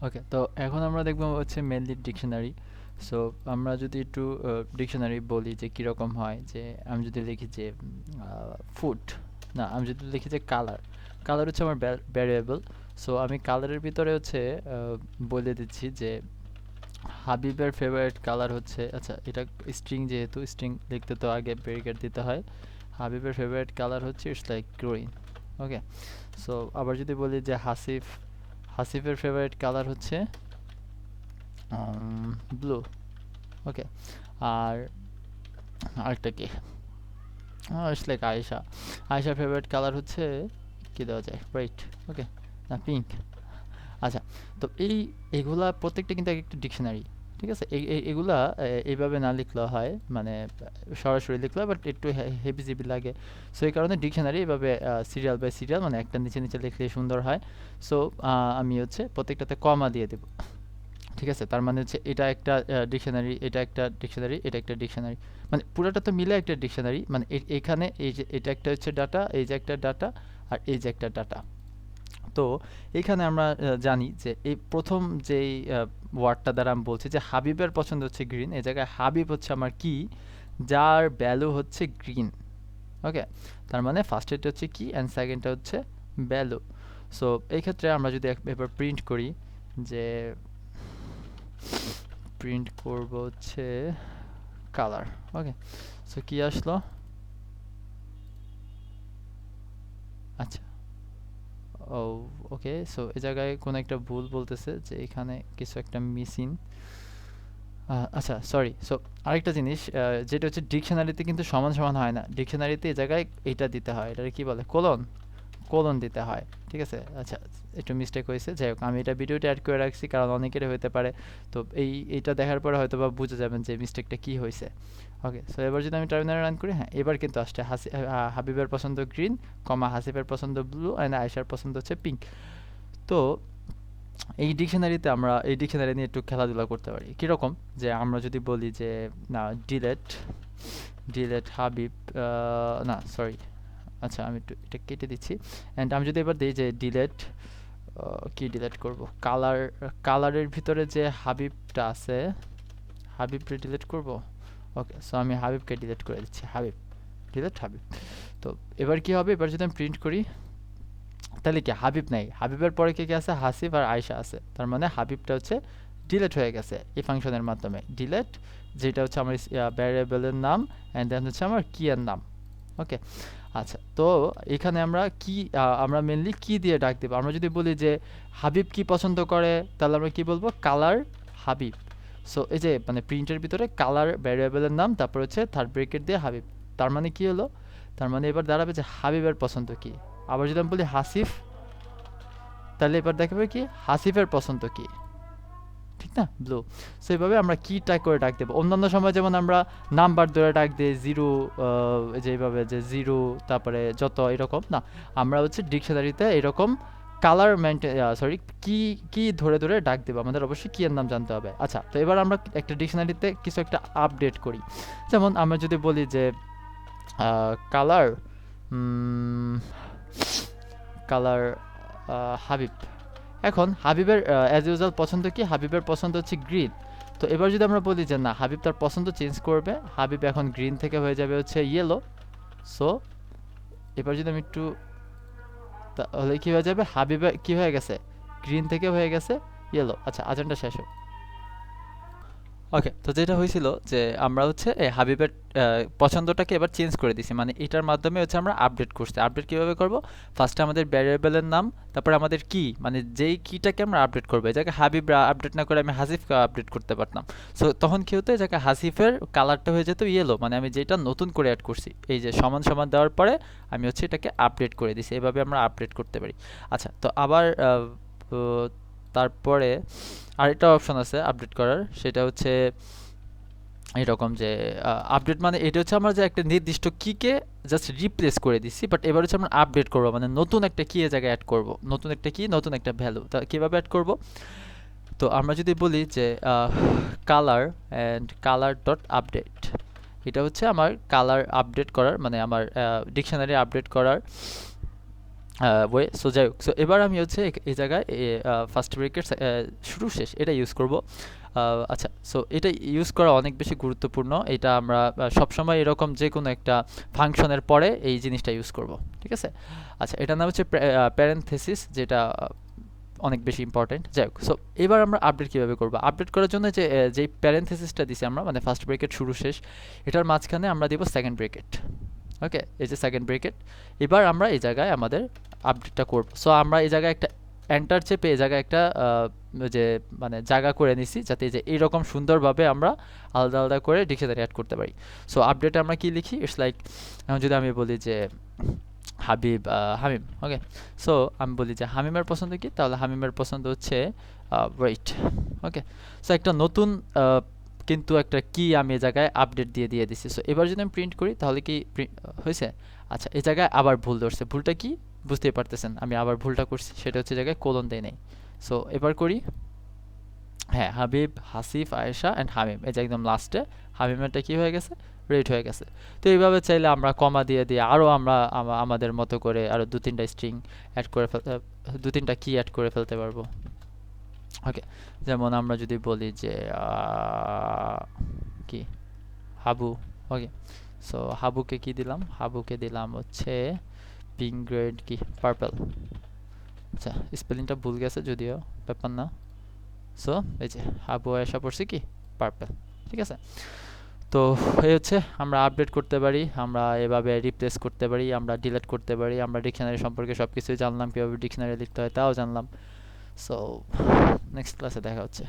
ওকে, তো এখন আমরা দেখবো হচ্ছে মেনলি ডিকশনারি। সো আমরা যদি একটু ডিকশনারি বলি যে কীরকম হয়, যে আমি যদি লিখি যে ফুড, না আমি যদি লিখি যে কালার, কালার হচ্ছে আমার ভ্যারিয়েবল। সো আমি কালারের ভিতরে হচ্ছে বলে দিচ্ছি যে হাবিবের ফেভারিট কালার হচ্ছে, আচ্ছা এটা স্ট্রিং, যেহেতু স্ট্রিং লিখতে তো আগে ব্রেকেট দিতে হয়। হাবিবের ফেভারিট কালার হচ্ছে it's like green. Okay, so আবার যদি বলি যে হাসিফের ফেভারিট কালার হচ্ছে ব্লু। ওকে, আর আরেকটা কি, ইটস লাইক আয়েশার ফেভারিট কালার হচ্ছে, কি দেওয়া যায়, হোয়াইট। ওকে, না পিঙ্ক। আচ্ছা, তো এগুলা প্রত্যেকটা কিন্তু এক একটা ডিকশনারি। ঠিক আছে, এগুলা এইভাবে না লিখলেও হয়, মানে সরাসরি লিখলে বাট একটু হেভি জিবি লাগে। সো এই কারণে ডিকশনারি এভাবে সিরিয়াল বাই সিরিয়াল, মানে একটা নিচে নিচে লিখলে সুন্দর হয়। সো আমি হচ্ছে প্রত্যেকটাতে কমা দিয়ে দেবো। ঠিক আছে, তার মানে হচ্ছে এটা একটা ডিকশনারি, এটা একটা ডিকশনারি, এটা একটা ডিকশনারি, মানে পুরোটা তো মিলে একটা ডিকশনারি। মানে এখানে এই যে এটা একটা হচ্ছে ডাটা, এই যে একটা ডাটা, আর এই যে একটা ডাটা। তো এইখানে আমরা জানি যে এই প্রথম যেই ওয়ার্ডটা দ্বারা আমি বলছি যে হাবিবের পছন্দ হচ্ছে গ্রিন, এই জায়গায় হাবিব হচ্ছে আমার কি, যার ভ্যালু হচ্ছে গ্রিন। ওকে, তার মানে ফার্স্টেরটা হচ্ছে কি অ্যান্ড সেকেন্ডটা হচ্ছে ভ্যালু। সো এই ক্ষেত্রে আমরা যদি এবার প্রিন্ট করি, যে প্রিন্ট করব হচ্ছে কালার। ওকে, সো কি আসলো, আচ্ছা, ও ওকে, সো এই জায়গায় কোনো একটা ভুল বলতেছে, যে এখানে কিছু একটা মিসিং। আচ্ছা সরি, সো আরেকটা জিনিস, যেটা হচ্ছে ডিকশনারিতে কিন্তু সমান সমান হয় না, ডিকশনারিতে এই জায়গায় এইটা দিতে হয়, এটাকে কি বলে, কোলন, কোলন দিতে হয়। ঠিক আছে, আচ্ছা একটু মিস্টেক হয়েছে, যাই হোক আমি এটা ভিডিওতে অ্যাড করে রাখছি কারণ অনেকেরই হতে পারে। তো এইটা দেখার পরে হয়তো বা বুঝে যাবেন যে মিস্টেকটা কী হয়েছে। ওকে, সো এবার যদি আমি টার্মিনাল রান করি, হ্যাঁ এবার কিন্তু আসছে হাবিবের পছন্দ গ্রিন, কমা হাসিফের পছন্দ ব্লু, অ্যান্ড আয়েশার পছন্দ হচ্ছে পিঙ্ক। তো এই ডিকশনারি নিয়ে একটু খেলাধুলা করতে পারি, কীরকম, যে আমরা যদি বলি যে না ডিলেট, ডিলেট হাবিব, না সরি, আচ্ছা আমি একটু এটা কেটে দিচ্ছি। অ্যান্ড আমি যদি এবার দিই যে ডিলেট, কি ডিলেট করব, কালার, কালারের ভিতরে যে হাবিবটা আছে, হাবিবটা ডিলিট করব। ওকে, সো আমি হাবিবকে ডিলিট করে দিচ্ছি, হাবিব, ডিলেট হাবিব। তো এবার কি হবে, এবার যদি আমি প্রিন্ট করি, তাহলে কি হাবিব নাই, হাবিবের পরে কে কে আছে, হাসিফ আর আয়শা আছে, তার মানে হাবিবটা হচ্ছে ডিলেট হয়ে গেছে এই ফাংশনের মাধ্যমে। ডিলেট, যেটা হচ্ছে আমার ভ্যারিয়েবলের নাম, অ্যান্ড দেন হচ্ছে আমার কি এর নাম। ওকে, আচ্ছা, তো এখানে আমরা কি, আমরা মেনলি কি দিয়ে ডাক দেবো, আমরা যদি বলি যে হাবিব কি পছন্দ করে, তাহলে আমরা কি বলবো, কালার হাবিব। সো এই যে মানে প্রিন্টের ভিতরে কালার ভ্যারিয়েবলের নাম, তারপর হচ্ছে থার্ড ব্রেকেট দিয়ে হাবিব। তার মানে কি হলো, তার মানে এবার দাঁড়াবে যে হাবিবের পছন্দ কি। আবার যদি আমি বলি হাসিফ, তাহলে এবার দেখাবে কি হাসিফের পছন্দ কি, ঠিক না, ব্লু। সো এইভাবে আমরা কিটা করে ডাক দেবো। অন্যান্য সময় যেমন আমরা নাম্বার ধরে ডাক দিই, জিরো, যেভাবে যে জিরো, তারপরে যত, এরকম না, আমরা হচ্ছে ডিকশনারিতে এরকম কালার মেনটেন, সরি, কি কি ধরে ধরে ডাক দেবো, আমাদের অবশ্যই কি এর নাম জানতে হবে। আচ্ছা, তো এবার আমরা একটা ডিকশনারিতে কিছু একটা আপডেট করি, যেমন আমরা যদি বলি যে কালার, কালার হাবিব। এখন হাবিবের অ্যাজ ইউজুয়াল পছন্দ কি, হাবিবের পছন্দ হচ্ছে গ্রিন। তো এবার যদি আমরা বলি যে না, হাবিব তার পছন্দ চেঞ্জ করবে, হাবিব এখন গ্রিন থেকে হয়ে যাবে হচ্ছে ইয়েলো। সো এবার যদি আমি একটু, তাহলে কি হয়ে যাবে, হাবিবে কি হয়ে গেছে, গ্রিন থেকে হয়ে গেছে ইয়েলো। আচ্ছা, আজানটা শেষ হোক। ওকে, তো যেটা হয়েছিল যে আমরা হচ্ছে হাবিবের পছন্দটাকে এবার চেঞ্জ করে দিছি, মানে এটার মাধ্যমে হচ্ছে আমরা আপডেট করছি। আপডেট কিভাবে করব, ফার্স্টে আমাদের ভ্যারিয়েবলের নাম, তারপর আমাদের কি, মানে যেই কিটাকে আমরা আপডেট করবো, এই জায়গায় হাবিব আপডেট না করে আমি হাসিফকে আপডেট করতে পারতাম। সো তখন কি হতো, এই জায়গায় হাসিফের কালারটা হয়ে যেত ইয়েলো, মানে আমি যেটা নতুন করে অ্যাড করছি, এই যে সমান সমান দেওয়ার পরে আমি হচ্ছে এটাকে আপডেট করে দিছি, এভাবে আমরা আপডেট করতে পারি। আচ্ছা, তো আবার তারপরে আরেকটা অপশন আছে আপডেট করার, সেটা হচ্ছে এরকম যে আপডেট, মানে এটা হচ্ছে আমরা যে একটা নির্দিষ্ট কিকে জাস্ট রিপ্লেস করে দিচ্ছি, বাট এবার হচ্ছে আমরা আপডেট করবো, মানে নতুন একটা কি এর জায়গায় অ্যাড করব, নতুন একটা কি, নতুন একটা ভ্যালু। তা কীভাবে অ্যাড করব, তো আমরা যদি বলি যে colour and colour dot update, এটা হচ্ছে আমার কালার আপডেট করার, মানে আমার ডিকশনারি আপডেট করার ওয়ে। সো যাই হোক, সো এবার আমি হচ্ছে এই জায়গায় ফার্স্ট ব্রেকের শুরু শেষ এটা ইউজ করব। আচ্ছা, সো এটা ইউজ করা অনেক বেশি গুরুত্বপূর্ণ। এটা আমরা সবসময় এরকম যে কোনো একটা ফাংশনের পরে এই জিনিসটা ইউজ করব, ঠিক আছে? আচ্ছা, এটার নাম হচ্ছে প্যারেনথেসিস, যেটা অনেক বেশি ইম্পর্টেন্ট। যাই হোক, সো এবার আমরা আপডেট কীভাবে করবো? আপডেট করার জন্য যেই প্যারেনথেসিসটা দিছি আমরা, মানে ফার্স্ট ব্রেকেট শুরু শেষ, এটার মাঝখানে আমরা দিব সেকেন্ড ব্রেকেট। ওকে, এই যে সেকেন্ড ব্রেকেট। এবার আমরা এই জায়গায় আমাদের আপডেটটা করব। সো আমরা এই জায়গায় একটা এন্টার চেপে এই জায়গায় একটা যে মানে জায়গা করে নিছি, যাতে এই যে এইরকম সুন্দরভাবে আমরা আলাদা আলাদা করে ডিকশনারি অ্যাড করতে পারি। সো আপডেটে আমরা কি লিখি? ইটস লাইক, এখন যদি আমি বলি যে হাবিব হামিম, ওকে, সো আমি বলি যে হামিমের পছন্দ কি, তাহলে হামিমের পছন্দ হচ্ছে ওয়েট। ওকে, সো একটা নতুন কিন্তু একটা কি আমি এই জায়গায় আপডেট দিয়ে দিছি। সো এবার যদি আমি প্রিন্ট করি তাহলে কি হয়েছে? আচ্ছা, এই জায়গায় আবার ভুল ধরছে। ভুলটা কি বুঝতেই পারতেছেন, আমি আবার ভুলটা করছি, সেটা হচ্ছে জায়গায় কোলন দেয় নাই। সো এবার করি, হ্যাঁ, হাবিব, হাসিফ, আয়েশা অ্যান্ড হামিম, এই যে একদম লাস্টে হামিমেরটা কি হয়ে গেছে? রেড হয়ে গেছে। তো এইভাবে চাইলে আমরা কমা দিয়ে আরও আমরা আমাদের মতো করে আরও দু তিনটা স্ট্রিং অ্যাড করে ফেলতে, দু তিনটা কি অ্যাড করে ফেলতে পারবো। ওকে, যেমন আমরা যদি বলি যে কি হাবু, ওকে, সো হাবুকে কি দিলাম? হাবুকে দিলাম হচ্ছে পিঙ্ক গ্রেড কি পার্পল। আচ্ছা, স্পেলিংটা ভুল গেছে যদিও, ব্যাপার না। সো এই যে হাবু আয়েশা পড়ছি কি পার্পল, ঠিক আছে? তো এই হচ্ছে আমরা আপডেট করতে পারি, আমরা এভাবে রিপ্লেস করতে পারি, আমরা ডিলিট করতে পারি, আমরা ডিকশনারি সম্পর্কে সব কিছুই জানলাম, কীভাবে ডিকশনারি লিখতে হয় তাও জানলাম। সো নেক্সট ক্লাসে দেখা হচ্ছে।